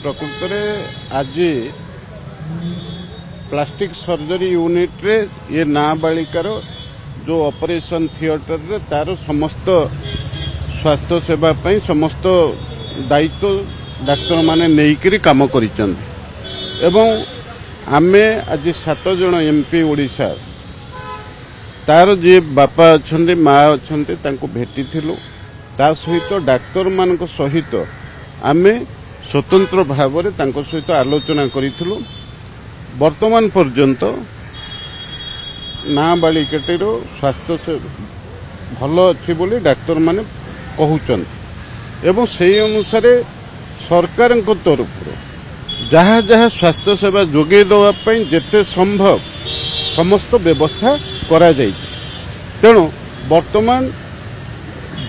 प्रकृत में आज प्लास्टिक सर्जरी यूनिट रे ये नाबालिकार जो ऑपरेशन थिएटर रे तार समस्त स्वास्थ्य सेवा पई समस्त दायित्व डाक्तर माने नेइकरी काम करिसंत एवं आमे आज 7 जन एमपी ओडिशा तार जे बापा अछंती माँ अछंती तांको भेटिथिलु ता सहित डाक्तर मानक सहित आमे स्वतंत्र भाव में तांको सहित आलोचना करिथिलु। वर्तमान पर्यंत नाबालिकाटीर स्वास्थ्य से भल अच्छी बोली डाक्तर माने कहउचंती एवं सेही अनुसार सरकार तरफ जहाँ जहाँ स्वास्थ्य सेवा जोगे देवा पई जेते संभव समस्त व्यवस्था करा जाई। तेणु वर्तमान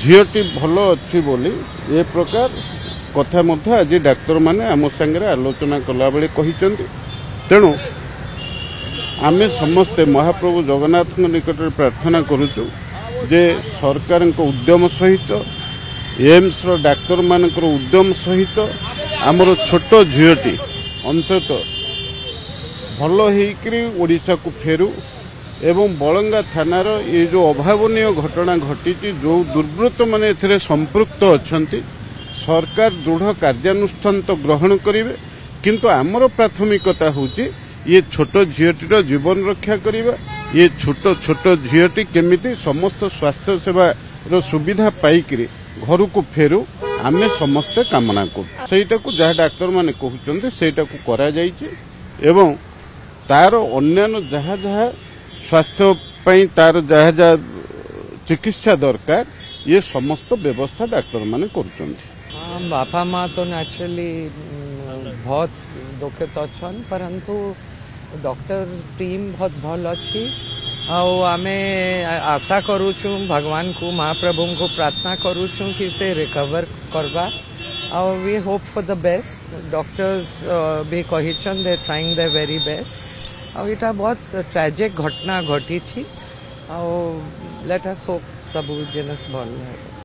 झीटी भल अच्छी बोली ए प्रकार कथा मध्य आज डाक्तर माने आम संगे आलोचना कला बेले कहिसंती। तेणु आमे समस्ते महाप्रभु जगन्नाथ निकट प्रार्थना करुचु जे सरकार उद्यम सहित एम्स रो डाक्तर मानकर उद्यम सहित आमर छोट झीटी अंतत भल होकरी ओडिशा को फेरू एवं बलंगा थानार ये जो अभावनीय घटना घटी जो दुर्वृत्त माने एथिरे संपृक्त अछंती सरकार दृढ़ कार्यानुष्ठान तो ग्रहण करिवे किंतु आमर प्राथमिकता होची ये छोट झीटीर जीवन रक्षा करिवा ये छोट छोट झीटी केमिति समस्त स्वास्थ्य सेवा रो सुविधा पाइकरी घर को फेरू आमे समस्ते कामना करू सेटा को जहाँ डाक्तर माने कहउचंती सेटा को करा जाइछि एवं तार अन्यान्य जहाँ जहाँ स्वास्थ्य पई तार जहाँ जहाँ चिकित्सा दरकार ये समस्त व्यवस्था डाक्तर माने करूचंती। बापा माँ तो नेचुरली बहुत दुखित अच्छन परंतु डॉक्टर टीम बहुत भल अच्छी आमे आशा करूछु भगवान को महाप्रभु को प्रार्थना करूछु कि से रिकवर करवा we hope for the best. Doctors भी कहिछन they trying the very best इटा बहुत ट्रेजिक घटना घटी छी लेट अस होप सब जिनस भल है।